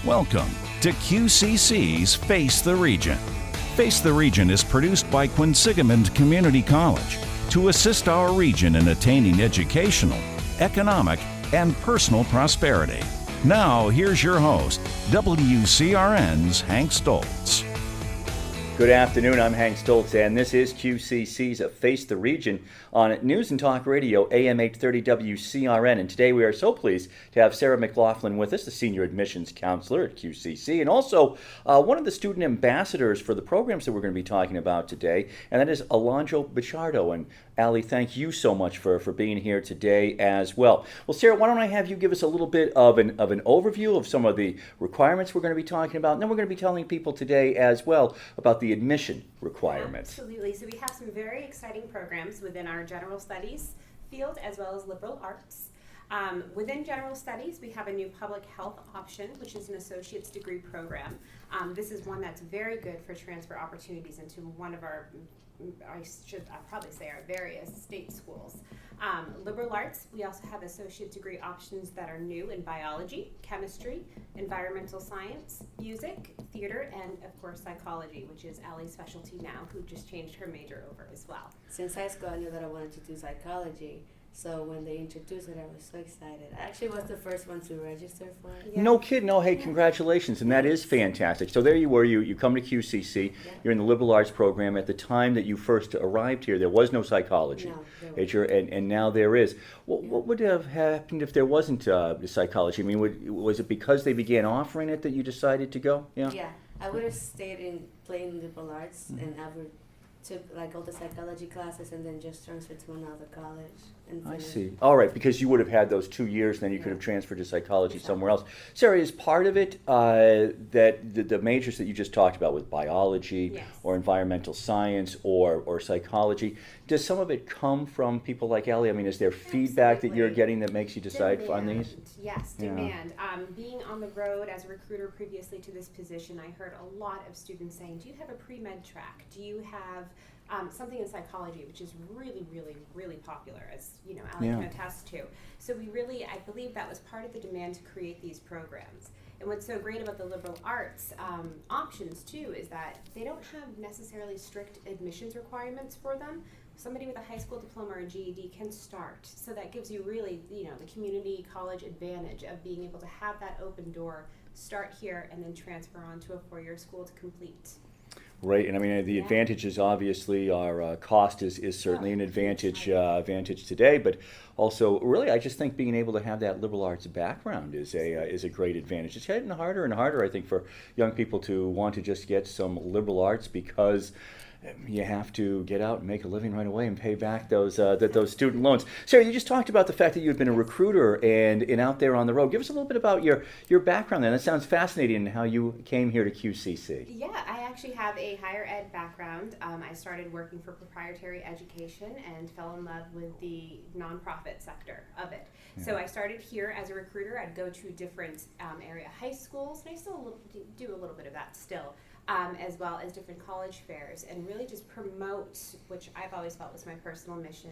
Welcome to QCC's Face the Region. Face the Region is produced by Quinsigamond Community College to assist our region in attaining educational, economic, and personal prosperity. Now, here's your host, WCRN's Hank Stolz. Good afternoon, I'm Hank Stolz, and this is QCC's Face the Region on News and Talk Radio, AM 830 WCRN. And today we are so pleased to have Sarah McLaughlin with us, the Senior Admissions Counselor at QCC, and also one of the student ambassadors for the programs that we're going to be talking about today, and that is Alonzo Pichardo. And Allie, thank you so much for being here today as well. Well, Sarah, why don't I have you give us a little bit of an overview of some of the requirements we're going to be talking about, and then we're going to be telling people today as well about the admission requirements. Absolutely. So we have some very exciting programs within our general studies field as well as liberal arts. Within general studies, we have a new public health option, which is an associate's degree program. This is one that's very good for transfer opportunities into one of our, I'd probably say our various state schools. Liberal arts, we also have associate degree options that are new in biology, chemistry, environmental science, music, theater, and of course psychology, which is Allie's specialty now, who just changed her major over as well. Since high school, I knew that I wanted to do psychology. So when they introduced it, I was so excited. I actually was the first one to register for it. Yeah. No kid, no, hey, congratulations, and that is fantastic. So there you were, you come to QCC, you're in the liberal arts program. At the time that you first arrived here, there was no psychology. No, and now there is. What would have happened if there wasn't psychology? I mean, was it because they began offering it that you decided to go? Yeah, I would have stayed in playing liberal arts, and I would took like all the psychology classes and then just transferred to another college. And I see. All right, because you would have had those 2 years, and then you could have transferred to psychology somewhere else. Sarah, is part of it that the majors that you just talked about with biology or environmental science or psychology, does some of it come from people like Allie? I mean, is there feedback that you're getting that makes you decide on these? Yes, demand. Being on the road as a recruiter previously to this position, I heard a lot of students saying, do you have a pre-med track? Do you have something in psychology, which is really, really, really popular, as you know, Allie can attest to. So I believe that was part of the demand to create these programs. And what's so great about the liberal arts options too is that they don't have necessarily strict admissions requirements for them. Somebody with a high school diploma or a GED can start. So that gives you really, the community college advantage of being able to have that open door, start here, and then transfer on to a four-year school to complete. Right, and I mean the advantages obviously are cost is certainly an advantage today, but also really I just think being able to have that liberal arts background is a great advantage. It's getting harder and harder, I think, for young people to want to just get some liberal arts because you have to get out and make a living right away and pay back those student loans. Sarah, you just talked about the fact that you've been a recruiter and out there on the road. Give us a little bit about your background there. That sounds fascinating, how you came here to QCC. Yeah, I actually have a higher ed background. I started working for proprietary education and fell in love with the nonprofit sector of it. Yeah. So I started here as a recruiter. I'd go to different area high schools, and I still do a little bit of that still. As well as different college fairs, and really just promote, which I've always felt was my personal mission,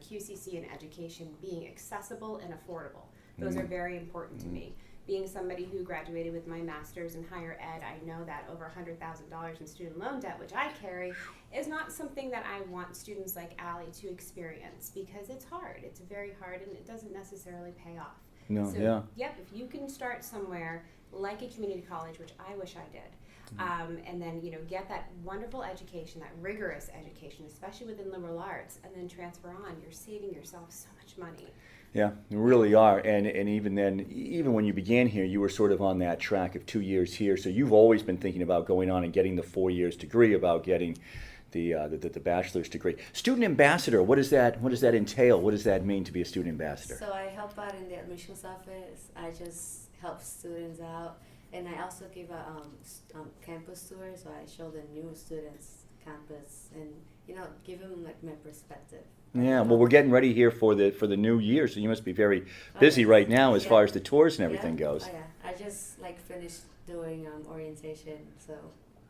QCC and education being accessible and affordable. Those are very important to me. Being somebody who graduated with my master's in higher ed, I know that over $100,000 in student loan debt, which I carry, is not something that I want students like Allie to experience, because it's hard. It's very hard, and it doesn't necessarily pay off. If you can start somewhere like a community college, which I wish I did, and then get that wonderful education, that rigorous education, especially within liberal arts, and then transfer on, you're saving yourself so much money. Yeah, you really are, and even then, even when you began here, you were sort of on that track of 2 years here, so you've always been thinking about going on and getting the 4 years degree, about getting the bachelor's degree. Student ambassador, what does that entail? What does that mean to be a student ambassador? So I help out in the admissions office. I just help students out. And I also give a campus tour, so I show the new students campus and give them like my perspective. Yeah, well, we're getting ready here for the new year, so you must be very busy right now as far as the tours and everything goes. Oh yeah, I just finished doing orientation, so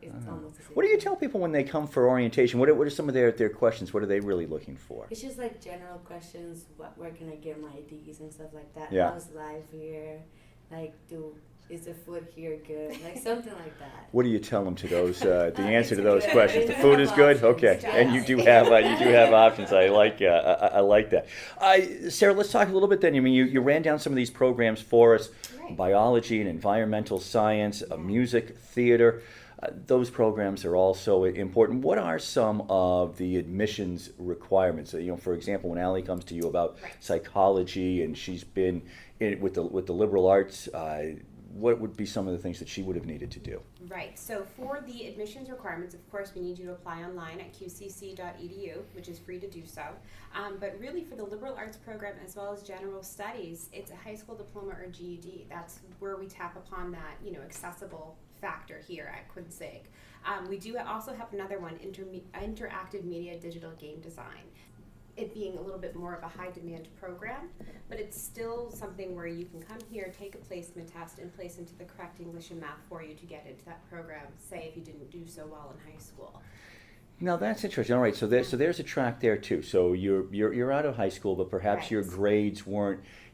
it's almost the same. What do you tell people when they come for orientation? What are some of their questions? What are they really looking for? It's just like general questions. Where can I get my IDs and stuff like that? Yeah. How's life here? Like, is the food here good? Like something like that. What do you tell them to those? The answer to It's those good. questions. The They food have is good. options, Okay, yes. and you do have options. I like that. Sarah, let's talk a little bit then. I mean, you ran down some of these programs for us: Right. biology and environmental science, music, theater. Those programs are also important. What are some of the admissions requirements? For example, when Allie comes to you about Right. psychology and she's been with the liberal arts, what would be some of the things that she would have needed to do? Right. So for the admissions requirements, of course, we need you to apply online at qcc.edu, which is free to do so. But really, for the liberal arts program as well as general studies, it's a high school diploma or GED. That's where we tap upon that, accessible factor here at Quinsig. We do also have another one, interactive media digital game design. It being a little bit more of a high demand program, but it's still something where you can come here, take a placement test, and place into the correct English and math for you to get into that program, say if you didn't do so well in high school. Now that's interesting. All right, so there's a track there too. So you're out of high school, but perhaps Right. your grades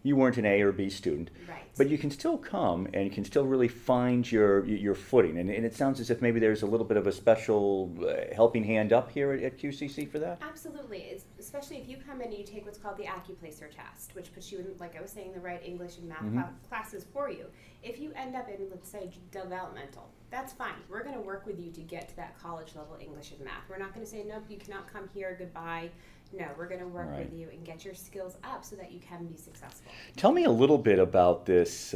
you weren't an A or B student. Right. But you can still come and you can still really find your footing. And it sounds as if maybe there's a little bit of a special helping hand up here at QCC for that. Absolutely, especially if you come in and you take what's called the AccuPlacer test, which puts you in, like I was saying, the right English and math classes for you. If you end up in, let's say, developmental, that's fine. We're going to work with you to get to that college level English and math. We're not going to say, nope, you cannot come here, goodbye. No, we're going to work Right. with you and get your skills up so that you can be successful. Tell me a little bit about this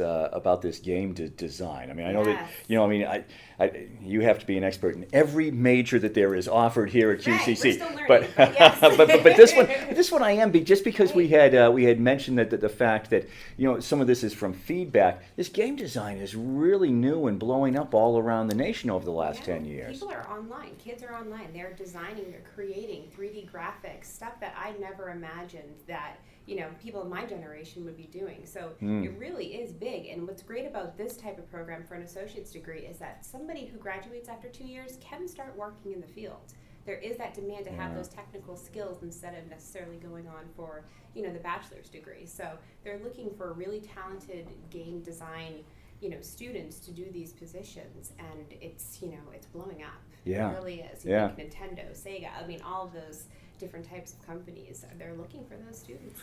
game design. I mean, I know that Yes. you have to be an expert in every major that there is offered here at Right, QCC. we're still learning, but but yes. but this one I am just because we Right. had mentioned that the fact that some of this is from feedback. This game design is really new and blowing up all around the nation over the last Yeah, 10 years. People are online. Kids are online. They're designing, they're creating 3D graphics, stuff that I never imagined that, people in my generation would be doing. So it really is big. And what's great about this type of program for an associate's degree is that somebody who graduates after 2 years can start working in the field. There is that demand to have those technical skills instead of necessarily going on for, the bachelor's degree. So they're looking for really talented game design students to do these positions, and it's blowing up. Yeah. It really is. Yeah. Like Nintendo, Sega, all of those different types of companies, they're looking for those students.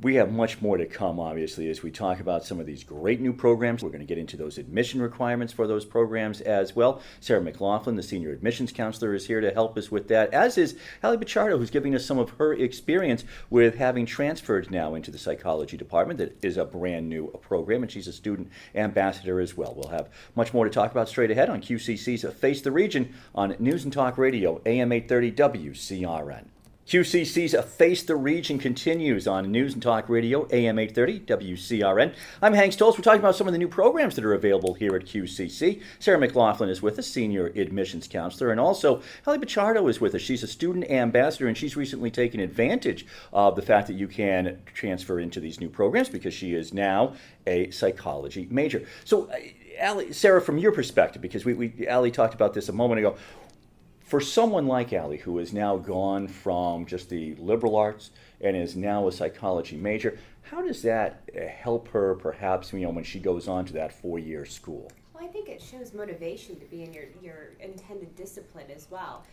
We have much more to come, obviously, as we talk about some of these great new programs. We're going to get into those admission requirements for those programs as well. Sarah McLaughlin, the senior admissions counselor, is here to help us with that, as is Allie Pichardo, who's giving us some of her experience with having transferred now into the psychology department. That is a brand new program, and she's a student ambassador as well. We'll have much more to talk about straight ahead on QCC's Face the Region on News and Talk Radio, AM 830 WCRN. QCC's Face the Region continues on News and Talk Radio, AM 830, WCRN. I'm Hank Stolz. We're talking about some of the new programs that are available here at QCC. Sarah McLaughlin is with us, Senior Admissions Counselor, and also Allie Pichardo is with us. She's a student ambassador, and she's recently taken advantage of the fact that you can transfer into these new programs because she is now a psychology major. So, Allie, Sarah, from your perspective, because Allie talked about this a moment ago, for someone like Allie, who has now gone from just the liberal arts and is now a psychology major, how does that help her perhaps, when she goes on to that 4-year school? Well, I think it shows motivation to be in your intended discipline as well.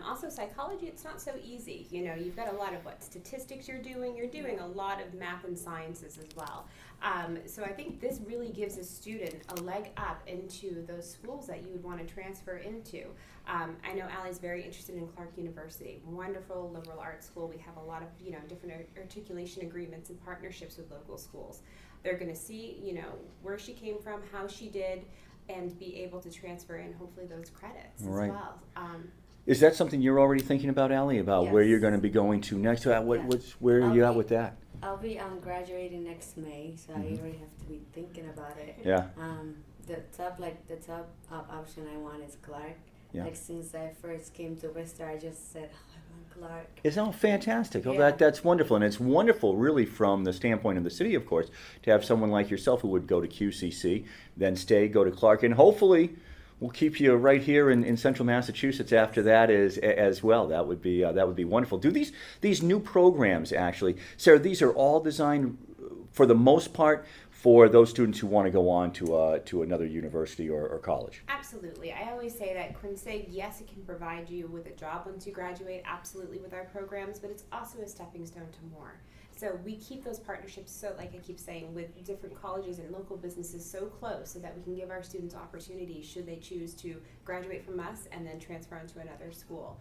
Also, psychology, it's not so easy. You've got a lot of statistics you're doing a lot of math and sciences as well. So I think this really gives a student a leg up into those schools that you would want to transfer into. I know Allie's very interested in Clark University, wonderful liberal arts school. We have a lot of different articulation agreements and partnerships with local schools. They're going to see where she came from, how she did, and be able to transfer in hopefully those credits Right. as well. Is that something you're already thinking about, Allie, about where Yes. you're going to be going to next? Where are you at with that? I'll be graduating next May, so I already have to be thinking about it. Yeah. The top option I want is Clark. Yeah. Like since I first came to Worcester, I just said, I want Clark. It's fantastic. Oh, Yeah. that's wonderful. And it's wonderful, really, from the standpoint of the city, of course, to have someone like yourself who would go to QCC, then go to Clark, and hopefully we'll keep you right here in central Massachusetts after that as well. That would be wonderful. Do these new programs, actually, Sarah, these are all designed for the most part, for those students who want to go on to another university or college. Absolutely. I always say that Quinsig, yes, it can provide you with a job once you graduate, absolutely, with our programs, but it's also a stepping stone to more. So we keep those partnerships, so like I keep saying, with different colleges and local businesses so close so that we can give our students opportunities should they choose to graduate from us and then transfer on to another school.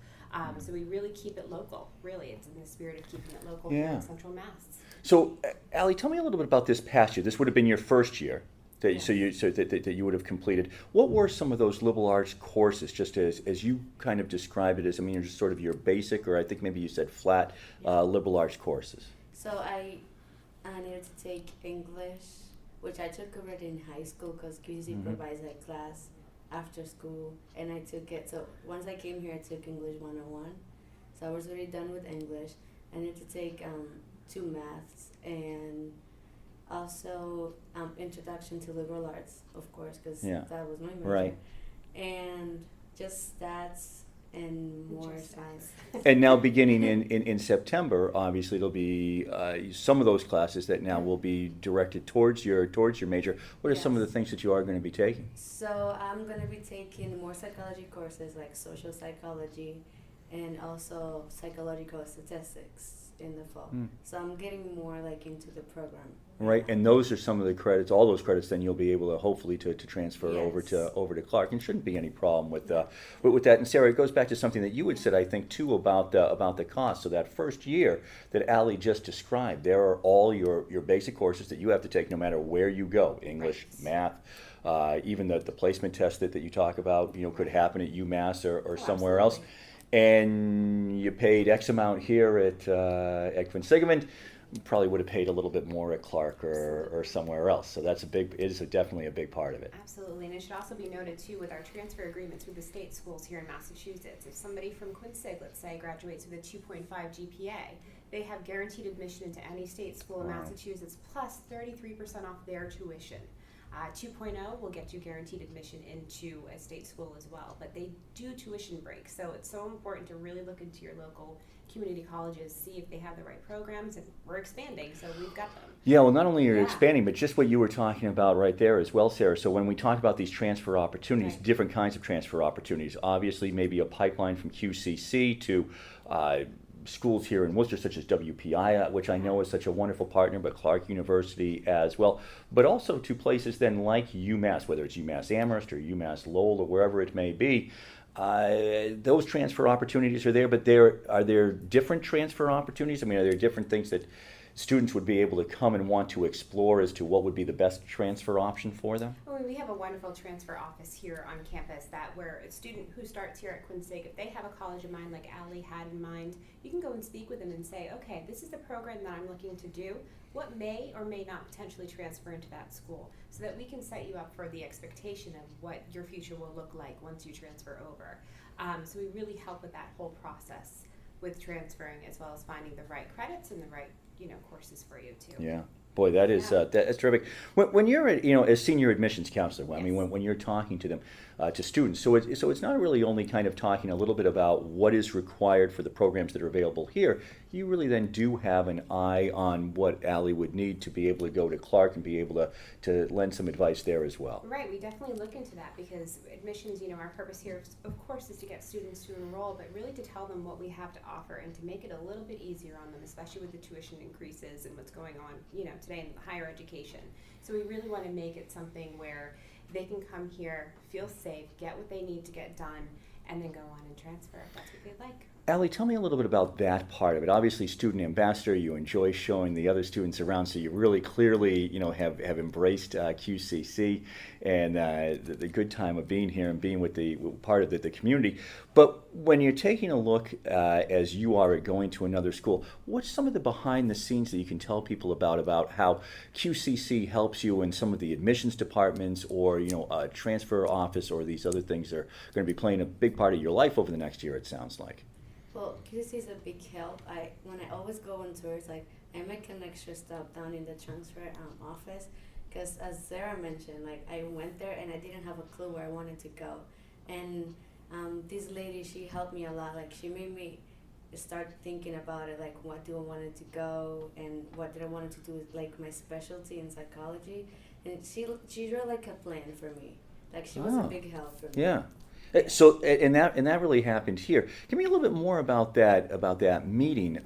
So we really keep it local. Really, it's in the spirit of keeping it local here in Central Mass. So, Allie, tell me a little bit about this past year. This would have been your first year that that you would have completed. What were some of those liberal arts courses, just as you kind of described it as, I mean, just sort of your basic, or I think maybe you said flat, liberal arts courses? So I needed to take English, which I took already in high school because QCC provides a class after school, and I took it. So once I came here, I took English 101. So I was already done with English. I needed to take 2 maths and also introduction to liberal arts, of course, because that was my major. Right. And just stats and more science. And now beginning in September, obviously there'll be some of those classes that now will be directed towards your major. What are some of the things that you are going to be taking? So I'm going to be taking more psychology courses like social psychology and also psychological statistics in the fall. So I'm getting more like into the program. Right, and those are some of the credits. All those credits, then you'll be able to hopefully to transfer over to Clark, and shouldn't be any problem with that. And Sarah, it goes back to something that you had said, I think, too, about the cost. So that first year that Allie just described, there are all your basic courses that you have to take no matter where you go: English, math. Even the placement test that you talk about, could happen at UMass or somewhere else. And you paid X amount here at Quinsigamond, probably would have paid a little bit more at Clark or somewhere else. So that's definitely a big part of it. Absolutely, and it should also be noted too with our transfer agreements with the state schools here in Massachusetts. If somebody from Quinsig, let's say, graduates with a 2.5 GPA, they have guaranteed admission into any state school in Massachusetts plus 33% off their tuition. 2.0 will get you guaranteed admission into a state school as well, but they do tuition breaks, so it's so important to really look into your local community colleges, see if they have the right programs, and we're expanding, so we've got them. Yeah, well, not only are you expanding, but just what you were talking about right there as well, Sarah. So when we talk about these transfer opportunities, different kinds of transfer opportunities, obviously maybe a pipeline from QCC to schools here in Worcester, such as WPI, which I know is such a wonderful partner, but Clark University as well, but also to places then like UMass, whether it's UMass Amherst or UMass Lowell or wherever it may be. Those transfer opportunities are there, but are there different transfer opportunities? I mean, are there different things that students would be able to come and want to explore as to what would be the best transfer option for them? Well, we have a wonderful transfer office here on campus where a student who starts here at Quinsig, if they have a college in mind like Allie had in mind, you can go and speak with them and say, okay, this is the program that I'm looking to do. What may or may not potentially transfer into that school, so that we can set you up for the expectation of what your future will look like once you transfer over. So we really help with that whole process with transferring, as well as finding the right credits and the right courses for you too. Yeah. Boy, that's terrific. When you're a senior admissions counselor, I mean, when you're talking to them, to students, so it's not really only kind of talking a little bit about what is required for the programs that are available here. You really then do have an eye on what Allie would need to be able to go to Clark and be able to lend some advice there as well. Right, we definitely look into that because admissions, our purpose here, of course, is to get students to enroll, but really to tell them what we have to offer and to make it a little bit easier on them, especially with the tuition increases and what's going on, today in higher education. So we really want to make it something where they can come here, feel safe, get what they need to get done, and then go on and transfer if that's what they'd like. Allie, tell me a little bit about that part of it. Obviously, student ambassador, you enjoy showing the other students around, so you really clearly, have embraced QCC and the good time of being here and being with the part of the community. But when you're taking a look, as you are at going to another school, what's some of the behind the scenes that you can tell people about how QCC helps you in some of the admissions departments or, a transfer office or these other things that are going to be playing a big part of your life over the next year, it sounds like? Well, QCC is a big help. When I always go on tours, I make an extra stop down in the transfer office, because as Sarah mentioned, I went there and I didn't have a clue where I wanted to go, and this lady, she helped me a lot. She made me start thinking about it, like what do I want it to go and what did I want it to do with like my specialty in psychology. And she drew like a plan for me. Like she was a big help for me. Yeah. So and that really happened here. Give me a little bit more about that meeting.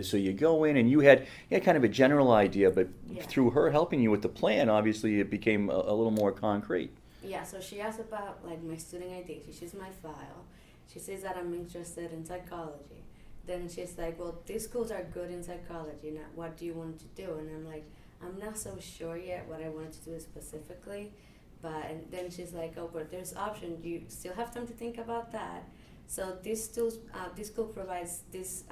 So you go in and you had kind of a general idea, but through her helping you with the plan, obviously it became a little more concrete. Yeah. So she asked about like my student ID. She sees my file. She says that I'm interested in psychology. Then she's like, well, these schools are good in psychology. Now, what do you want to do? And I'm like, I'm not so sure yet what I wanted to do specifically. And then she's like, oh, but there's options. You still have time to think about that. So this school provides this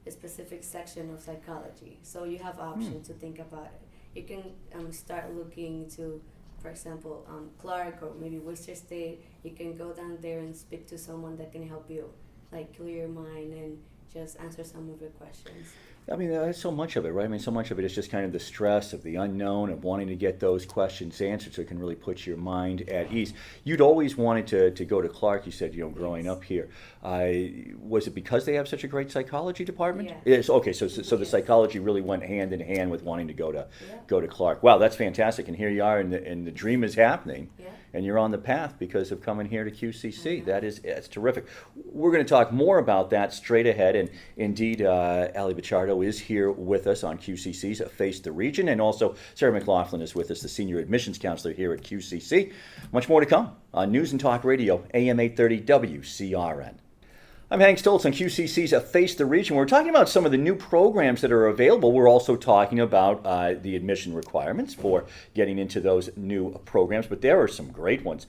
specific section of psychology. So you have options to think about it. You can start looking to, for example, Clark or maybe Worcester State. You can go down there and speak to someone that can help you, like clear your mind and just answer some of your questions. I mean, that's so much of it, right? I mean, so much of it is just kind of the stress of the unknown, of wanting to get those questions answered so it can really put your mind at ease. You'd always wanted to go to Clark, you said, growing up here. Was it because they have such a great psychology department? Yeah. Yes. Okay, so the psychology really went hand in hand with wanting to go to Clark. Wow, that's fantastic. And here you are, and the dream is happening. Yeah. And you're on the path because of coming here to QCC. That's terrific. We're going to talk more about that straight ahead. And indeed, Ali Pichardo is here with us on QCC's Face the Region. And also, Sarah McLaughlin is with us, the Senior Admissions Counselor here at QCC. Much more to come on News and Talk Radio, AM 830 WCRN. I'm Hank Stolz on QCC's Face the Region. We're talking about some of the new programs that are available. We're also talking about the admission requirements for getting into those new programs, but there are some great ones.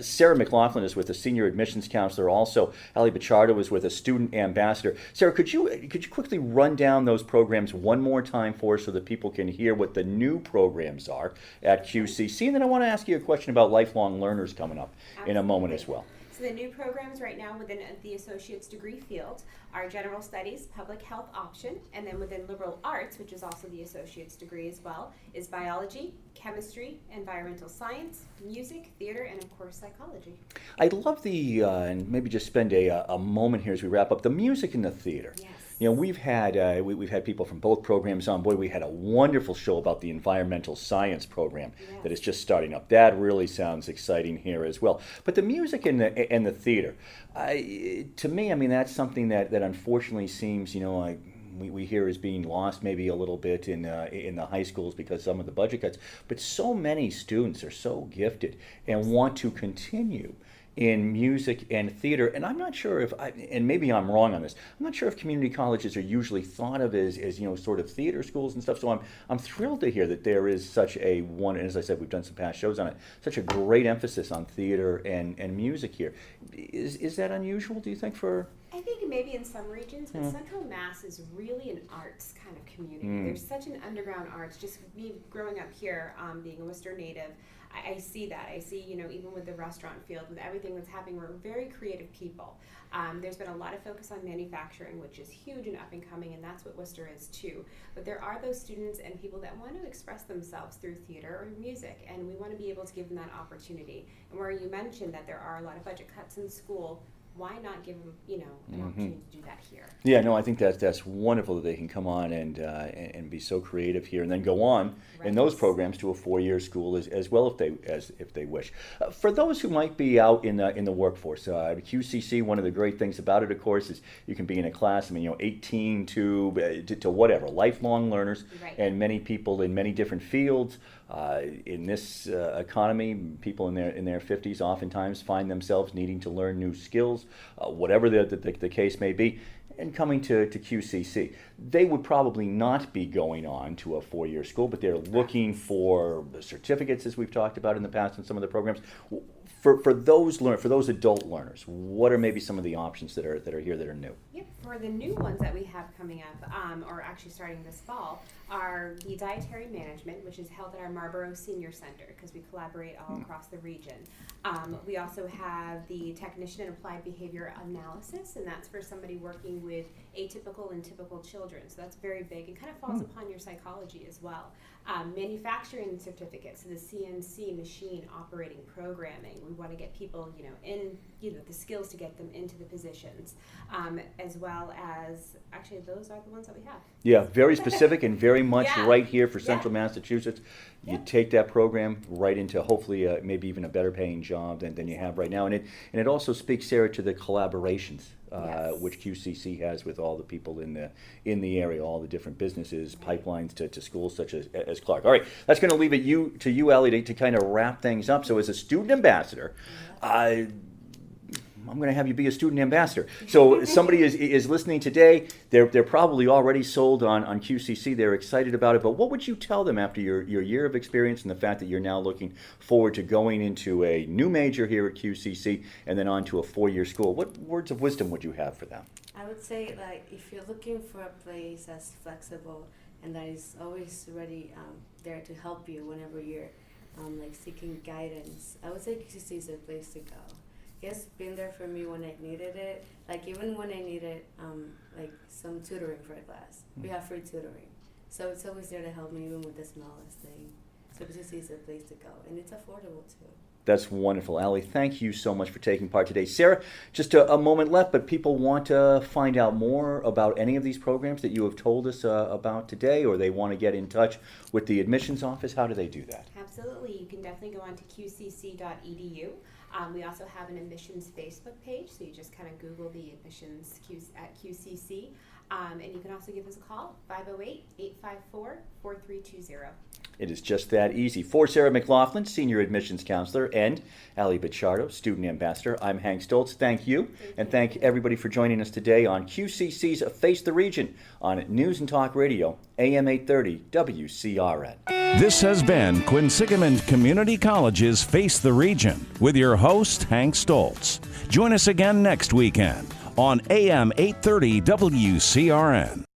Sarah McLaughlin is with a Senior Admissions Counselor. Also, Ali Pichardo is with a Student Ambassador. Sarah, could you quickly run down those programs one more time for us so that people can hear what the new programs are at QCC? And then I want to ask you a question about lifelong learners coming up in a moment as well. So the new programs right now within the associate's degree field are general studies, public health option, and then within liberal arts, which is also the associate's degree as well, is biology, chemistry, environmental science, music, theater, and of course psychology. I'd love and maybe just spend a moment here as we wrap up, the music and the theater. Yes. We've had we've had people from both programs on. Boy, we had a wonderful show about the environmental science program that is just starting up. That really sounds exciting here as well. But the music and the theater, to me, I mean, that's something that unfortunately seems, we hear is being lost maybe a little bit in the high schools because of some of the budget cuts. But so many students are so gifted and want to continue in music and theater, and I'm not sure and maybe I'm wrong on this, I'm not sure if community colleges are usually thought of as sort of theater schools and stuff, so I'm thrilled to hear that there is such and as I said, we've done some past shows on it, such a great emphasis on theater and music here. Is that unusual, do you think, for... I think maybe in some regions, but Central Mass is really an arts kind of community. There's such an underground arts. Just me growing up here, being a Worcester native, I see that. I see, even with the restaurant field, with everything that's happening, we're very creative people. There's been a lot of focus on manufacturing, which is huge and up and coming, and that's what Worcester is too. But there are those students and people that want to express themselves through theater or music, and we want to be able to give them that opportunity. And where you mentioned that there are a lot of budget cuts in school, why not give them, an opportunity to do that here? Yeah, no, I think that's wonderful that they can come on and be so creative here, and then go on in those programs to a 4-year school as well if they wish. For those who might be out in the workforce, QCC, one of the great things about it, of course, is you can be in a class. 18 to whatever, lifelong learners, and many people in many different fields. In this economy, people in their 50s oftentimes find themselves needing to learn new skills, whatever the case may be, and coming to QCC. They would probably not be going on to a 4-year school, but they're looking for certificates, as we've talked about in the past in some of the programs. For those adult learners, what are maybe some of the options that are here that are new? Yep, for the new ones that we have coming up, or actually starting this fall, are the dietary management, which is held at our Marlborough Senior Center because we collaborate all across the region. We also have the technician in applied behavior analysis, and that's for somebody working with atypical and typical children. So that's very big and kind of falls upon your psychology as well. Manufacturing certificates, so the CNC machine operating programming. We want to get people, in the skills to get them into the positions, as well as actually those are the ones that we have. Yeah, very specific and very much Yeah. right here for Central Yeah. Massachusetts. You Yeah. take that program right into hopefully maybe even a better paying job than you have right now, and it also speaks, Sarah, to the collaborations Yes. which QCC has with all the people in the area, all the different businesses, pipelines to schools such as Clark. All right, that's going to leave it to you, Ellie, to kind of wrap things up. So as a student ambassador, I'm going to have you be a student ambassador. So somebody is listening today. They're probably already sold on QCC. They're excited about it. But what would you tell them after your year of experience and the fact that you're now looking forward to going into a new major here at QCC and then on to a 4-year school? What words of wisdom would you have for them? I would say, like, if you're looking for a place that's flexible and that is always ready there to help you whenever you're seeking guidance, I would say QCC is a place to go. It's been there for me when I needed it. Like, even when I needed some tutoring for a class, we have free tutoring. So it's always there to help me even with the smallest thing. So QCC is a place to go, and it's affordable too. That's wonderful. Allie, thank you so much for taking part today. Sarah, just a moment left, but people want to find out more about any of these programs that you have told us about today, or they want to get in touch with the admissions office. How do they do that? Absolutely. You can definitely go on to qcc.edu. We also have an admissions Facebook page, so you just kind of Google the admissions at QCC. And you can also give us a call, 508-854-4320. It is just that easy. For Sarah McLaughlin, Senior Admissions Counselor, and Allie Pichardo, Student Ambassador, I'm Hank Stolz. Thank you. And thank everybody for joining us today on QCC's Face the Region on News and Talk Radio, AM 830 WCRN. This has been Quinsigamond Community College's Face the Region with your host, Hank Stolz. Join us again next weekend on AM 830 WCRN.